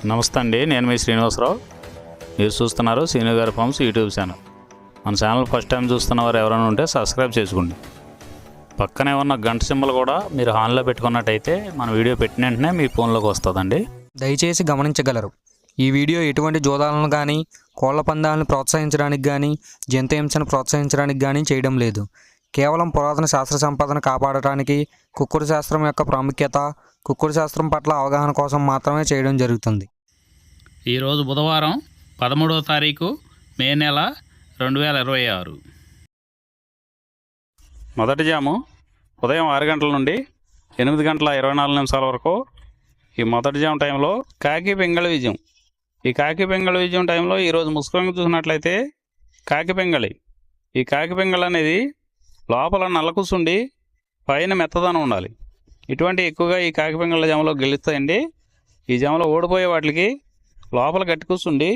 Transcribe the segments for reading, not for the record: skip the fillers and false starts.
నమస్తే అండి, నేను మీ శ్రీనివాసరావు. మీరు చూస్తున్నారు శ్రీను గారి ఫార్మ్స్ యూట్యూబ్ ఛానల్. మన ఛానల్ ఫస్ట్ టైం చూస్తున్న వారు ఎవరైనా ఉంటే సబ్స్క్రైబ్ చేసుకోండి. పక్కనే ఉన్న గంట సింబల్ కూడా మీరు ఆన్లో పెట్టుకున్నట్టయితే మన వీడియో పెట్టిన వెంటనే మీ ఫోన్లోకి వస్తుందండి. దయచేసి గమనించగలరు, ఈ వీడియో ఎటువంటి జోదాలను కానీ కోళ్ల పందాలను ప్రోత్సహించడానికి కానీ జంతు హింసను ప్రోత్సహించడానికి కానీ చేయడం లేదు. కేవలం పురాతన శాస్త్ర సంపదను కాపాడటానికి, కుక్కుడు శాస్త్రం యొక్క ప్రాముఖ్యత, కుక్కుడు శాస్త్రం పట్ల అవగాహన కోసం మాత్రమే చేయడం జరుగుతుంది. ఈరోజు బుధవారం 13వ తారీఖు మే నెల 2026. మొదటి జాము ఉదయం 6 గంటల నుండి 8 గంటల 24 నిమిషాల వరకు. ఈ మొదటి జాము టైంలో కాకి పెంగళ విజయం. ఈ కాకి పెంగళ విజయం టైంలో ఈరోజు ముసుగురంగు చూసినట్లయితే కాకి పెంగళి. ఈ కాకి పెంగళ అనేది లోపల నల్లకుసుండి పైన మెత్తదనం ఉండాలి. ఇటువంటి ఎక్కువగా ఈ కాకి పెంగళ జామలో గెలుస్తాయండి. ఈ జామలో ఓడిపోయే వాటికి లోపల గట్టి కూర్చుండి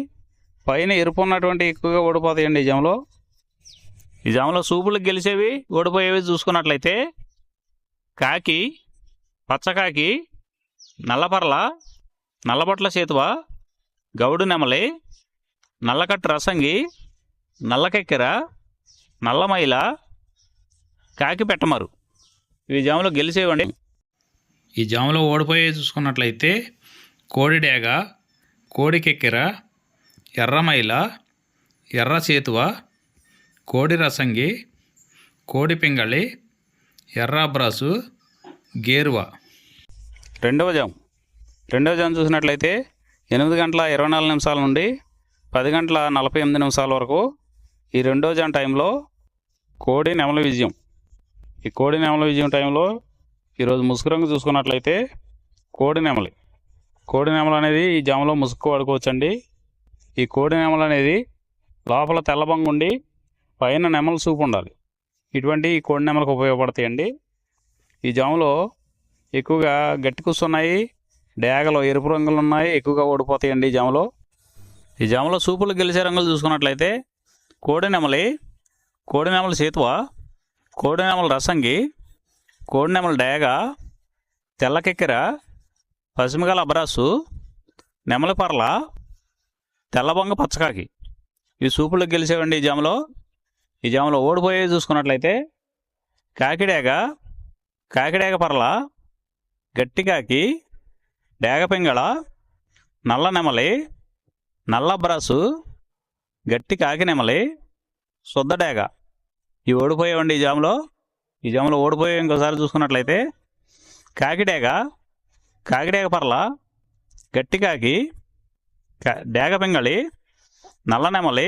పైన ఎరుపు ఉన్నటువంటి ఎక్కువగా ఓడిపోతాయండి. ఈ జామలో సూపులకు గెలిచేవి ఓడిపోయేవి చూసుకున్నట్లయితే కాకి, పచ్చకాకి, నల్లపర్ల, నల్లబొట్ల చేతువ, గౌడు నెమలి, నల్లకట్టు రసంగి, నల్లకెక్కెర, నల్లమైల, కాకి పెట్టమరు. ఈ జామలో గెలిచేవండి. ఈ జాములో ఓడిపోయే చూసుకున్నట్లయితే కోడి డేగ, కోడి కెక్కెర, ఎర్రమైల, ఎర్ర చేతువ, కోడి రసంగి, కోడి పింగళి, ఎర్ర బ్రాసు, గేరువ. రెండవ జాము చూసినట్లయితే 8 గంటల 24 నిమిషాల నుండి 10 గంటల 48 నిమిషాల వరకు. ఈ రెండో జాము టైంలో కోడి నెమల విజయం. ఈ కోడి నెమల విజయం టైంలో ఈరోజు ముసుగు రంగు చూసుకున్నట్లయితే కోడి నెమలు అనేది ఈ జామలో ముసుగు వాడుకోవచ్చండి. ఈ కోడి నెమలు అనేది లోపల తెల్లబంగు ఉండి పైన నెమల సూపు ఉండాలి. ఇటువంటి ఈ కోడి నెమలకు ఉపయోగపడతాయండి. ఈ జాములో ఎక్కువగా గట్టి కూర్చున్నాయి, డేగలో ఎరుపు రంగులు ఉన్నాయి, ఎక్కువగా ఓడిపోతాయండి ఈ జాములో సూపులు గెలిచే రంగులు చూసుకున్నట్లయితే కోడి నెమల చేతువ, కోడి నెమల రసంగి, కోడి నెమల డేగ, తెల్లకెక్కెర, పసిమిగల అబ్రాసు, నెమలి పర్ల, తెల్లబొంగ పచ్చకాకి. ఈ సూపులకు గెలిచేవండి ఈ జామలో ఓడిపోయేవి చూసుకున్నట్లయితే కాకిడేగ పర్ల, గట్టికాకి, డేగ పింగళ, నల్ల నెమలి, నల్ల అబ్రాసు, గట్టి కాకి నెమలి, శుద్ధ డేగ. ఇవి ఓడిపోయేవండి ఈ జాములో ఓడిపోయే ఇంకోసారి చూసుకున్నట్లయితే కాకిడేగ పర్ల, గట్టి కాకి, డేగ పింగళి, నల్ల నెమలి,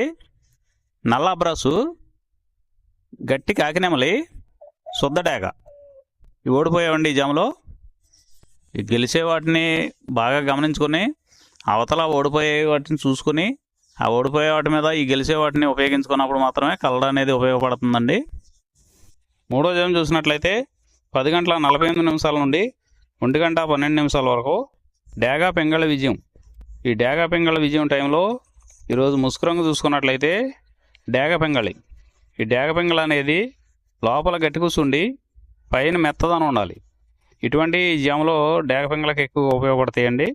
నల్ల అబ్రాసు, గట్టి కాకి నెమలి, శుద్ధ డేగ. ఇవి ఓడిపోయేవండి ఈ జాములో. ఈ గెలిచే వాటిని బాగా గమనించుకొని అవతల ఓడిపోయే వాటిని చూసుకుని ఆ ఓడిపోయే వాటి మీద ఈ గెలిచే వాటిని ఉపయోగించుకున్నప్పుడు మాత్రమే కలర్ అనేది ఉపయోగపడుతుందండి. మూడో జాము చూసినట్లయితే 10 గంటల 48 నిమిషాల నుండి 1 గంట 12 నిమిషాల వరకు డేగా పెంగళ విజయం. ఈ డేగా పెంగళ విజయం టైంలో ఈరోజు ముసుగు రంగు చూసుకున్నట్లయితే డేగ పెంగళి. ఈ డేగ పెంగళ అనేది లోపల గట్టి కూర్చుండి పైన మెత్తదనం ఉండాలి. ఇటువంటి ఈ జాములో డేగ పెంగళకి ఎక్కువ ఉపయోగపడతాయండి.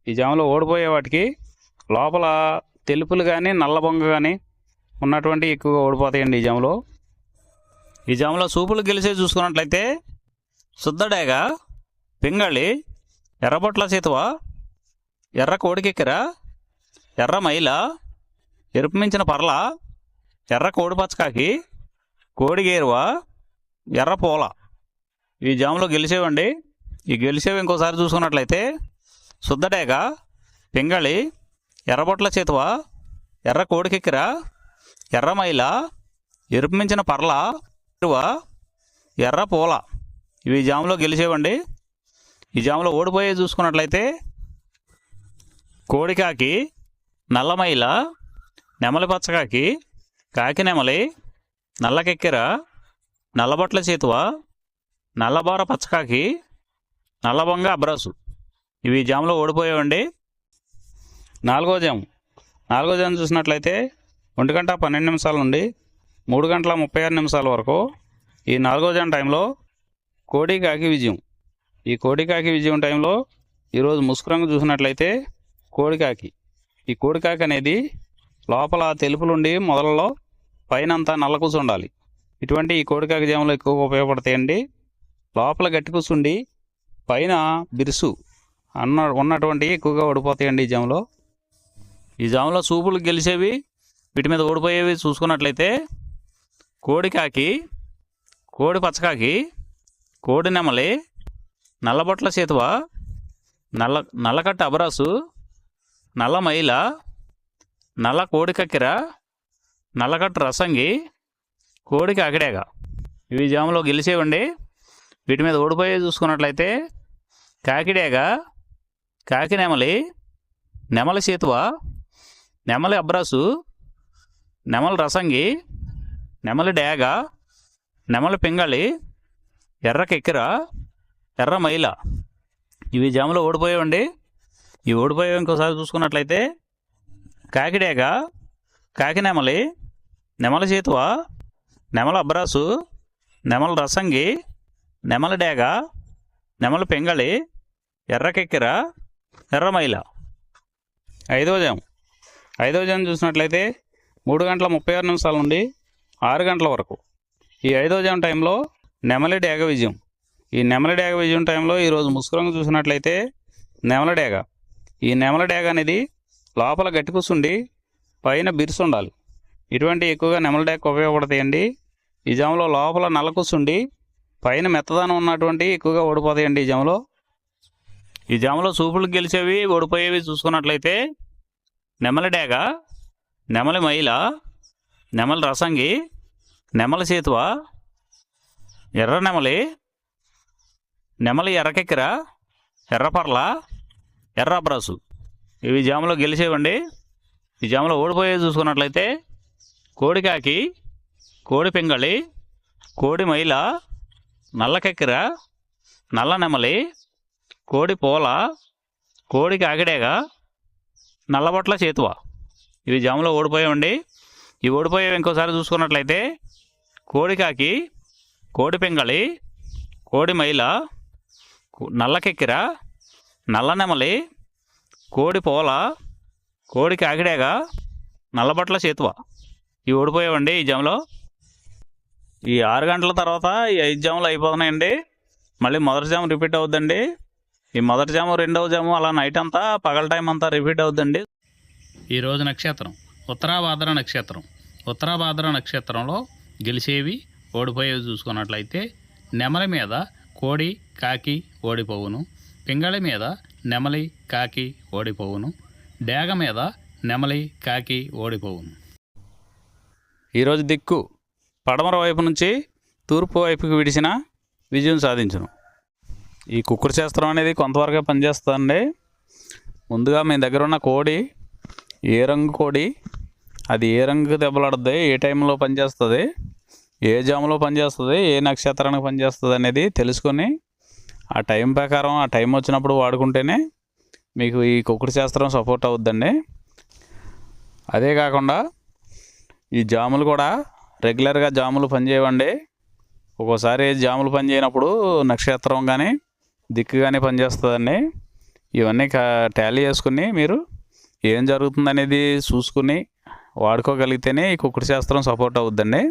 ఈ జాములో ఓడిపోయే వాటికి లోపల తెలుపులు కానీ నల్ల బొంగ కానీ ఉన్నటువంటి ఎక్కువగా ఓడిపోతాయండి ఈ జాములో సూపులు గెలిచే చూసుకున్నట్లయితే శుద్ధ డేగ, పింగళి, ఎర్రబొట్ల చేతువ, ఎర్ర కోడికెక్కెర, ఎర్ర మైల, ఎరుపు మించిన పర్ల, ఎర్ర కోడి పచ్చకాకి, కోడి గేరువ, ఎర్ర పూల. ఈ జాములో గెలిచేవండి. ఈ గెలిచేవి ఇంకోసారి చూసుకున్నట్లయితే శుద్ధ డేగ, పింగళి, ఎర్రబొట్ల చేతువ, ఎర్ర కోడికెక్కెర, ఎర్ర మైల, ఎరుపు మించిన పర్ల, ఎర్ర పూల. ఇవి జాములో గెలిచేవండి. ఈ జాములో ఓడిపోయే చూసుకున్నట్లయితే కోడికాకి, నల్లమైల, నెమలి పచ్చకాకి, కాకి నెమలి, నల్లకెక్కెర, నల్లబొట్ల చేతువ, నల్లబార పచ్చకాకి, నల్లబొంగ అబ్రాసు. ఇవి జాములో ఓడిపోయేవండి. నాలుగో జాము చూసినట్లయితే 1 గంట 12 నిమిషాల నుండి 3 గంటల 36 నిమిషాల వరకు. ఈ 4వ జాము టైంలో కోడి కాకి విజయం. ఈ కోడి కాకి విజయం టైంలో ఈరోజు ముసుగు రంగు చూసినట్లయితే కోడికాకి. ఈ కోడికాకి అనేది లోపల తెలుపులుండి మొదలలో పైన అంతా నల్ల కూసు ఉండాలి. ఇటువంటి ఈ కోడికాకి జాములు ఎక్కువగా ఉపయోగపడతాయండి. లోపల గట్టి కూసుండి పైన బిరుసు ఉన్నటువంటి ఎక్కువగా ఓడిపోతాయండి ఈ జాములో. ఈ జాములో సూపులు గెలిచేవి, వీటి మీద ఓడిపోయేవి చూసుకున్నట్లయితే కోడికాకి, కోడి పచ్చకాకి, కోడి నెమలి, నల్లబొట్ల సేతువ, నల్లకట్ట అబరాసు, నల్ల మైల, నల్ల కోడి కక్కెర, నల్లకట్ట రసంగి, కోడి కాకిడేగ. ఇవి జాములో గెలిచేవండి. వీటి మీద ఓడిపోయేవి చూసుకున్నట్లయితే కాకిడేగ, కాకి నెమలి, నెమలి సేతువ, నెమలి అబ్రాసు, నెమలి రసంగి, నెమలి డేగ, నెమలి పింగళి, ఎర్ర కెక్కెర, ఎర్ర మైల. ఇవి జాములో ఓడిపోయేవండి. ఇవి ఓడిపోయేవి ఇంకోసారి చూసుకున్నట్లయితే కాకిడేగ, కాకి నెమలి, నెమలి సేతువ, నెమలి అబ్రాసు, నెమలి రసంగి, నెమలి డేగ, నెమలి పింగళి, ఎర్ర కెక్కెర, ఎర్ర మైల. ఐదవ జాము చూసినట్లయితే 3:36 నుండి 6 గంటల వరకు. ఈ 5వ జాము టైంలో నెమలి డేగ విజయం. ఈ నెమలి డేగ విజయం టైంలో ఈరోజు ముసుగురంగు చూసినట్లయితే నెమలి డేగ. ఈ నెమలి డేగ అనేది లోపల గట్టి కూసుండి పైన బిరుసు ఉండాలి. ఇటువంటి ఎక్కువగా నెమలి డేగ ఉపయోగపడతాయండి. ఈ జాములో లోపల నల్ల కూసుండి పైన మెత్తదనం ఉన్నటువంటి ఎక్కువగా ఓడిపోతాయండి ఈ జాములో. ఈ జాములో సూపులు గెలిచేవి, ఓడిపోయేవి చూసుకున్నట్లయితే నెమలి డేగ, నెమలి మైల, నెమలి రసంగి, నెమలి సేతువ, ఎర్ర నెమలి, నెమలి ఎర్రకెక్కెర, ఎర్రపర్ల, ఎర్ర అబ్రాసు. ఇవి జాములో గెలిచేవండి. ఈ జాములో ఓడిపోయేవి చూసుకున్నట్లయితే కోడికాకి, కోడి పింగళి, కోడి మైల, నల్ల కెక్కెర, నల్ల నెమలి, కోడి పోల, కోడి కాకిడేగ, నల్లబొట్ల చేతువ. ఇవి జాములో ఓడిపోయామండి. ఇవి ఓడిపోయేవి ఇంకోసారి చూసుకున్నట్లయితే కోడికాకి, కోడి పింగళి, కోడి మైల, నల్ల కెక్కెర, నల్ల నెమలి, కోడి పోల, కోడి కాకిడేగ, నల్లబొట్ల చేతువ. ఇవి ఓడిపోయావండి ఈ జాములో. ఈ 6 గంటల తర్వాత ఈ 5 జాములు అయిపోతున్నాయండి. మళ్ళీ మొదటి జాము రిపీట్ అవుద్దండి. ఈ మొదటి జాము, రెండవ జాము అలా నైట్ అంతా పగల టైం అంతా రిపీట్ అవుద్దండి. ఈరోజు నక్షత్రం ఉత్తరాభాద్ర నక్షత్రం. ఉత్తరాభాద్ర నక్షత్రంలో గెలిచేవి, ఓడిపోయేవి చూసుకున్నట్లయితే నెమలి మీద కోడి కాకి ఓడిపోవును, పింగళి మీద నెమలి కాకి ఓడిపోవును, డేగ మీద నెమలి కాకి ఓడిపోవును. ఈరోజు దిక్కు పడమర వైపు నుంచి తూర్పు వైపుకి విడిచిన విజయం సాధించును. ఈ కుక్కుడు శాస్త్రం అనేది కొంతవరకే పనిచేస్తుందండి. ముందుగా మీ దగ్గర ఉన్న కోడి ఏ రంగు కోడి, అది ఏ రంగుకి దెబ్బలాడుద్ది, ఏ టైంలో పనిచేస్తుంది, ఏ జాములో పనిచేస్తుంది, ఏ నక్షత్రానికి పనిచేస్తుంది అనేది తెలుసుకొని ఆ టైం ప్రకారం ఆ టైం వచ్చినప్పుడు వాడుకుంటేనే మీకు ఈ కుక్కుడు శాస్త్రం సపోర్ట్ అవుద్దండి. అదే కాకుండా ఈ జాములు కూడా రెగ్యులర్గా జాములు పనిచేయవండి. ఒక్కోసారి జాములు పనిచేయనప్పుడు నక్షత్రం కానీ దిక్కు కానీ పనిచేస్తుందండి. ఇవన్నీ టాలీ చేసుకుని మీరు ఏం జరుగుతుందనేది చూసుకుని వాడుకోగలిగితేనే ఈ కుక్కుడు శాస్త్రం సపోర్ట్ అవుద్దండి.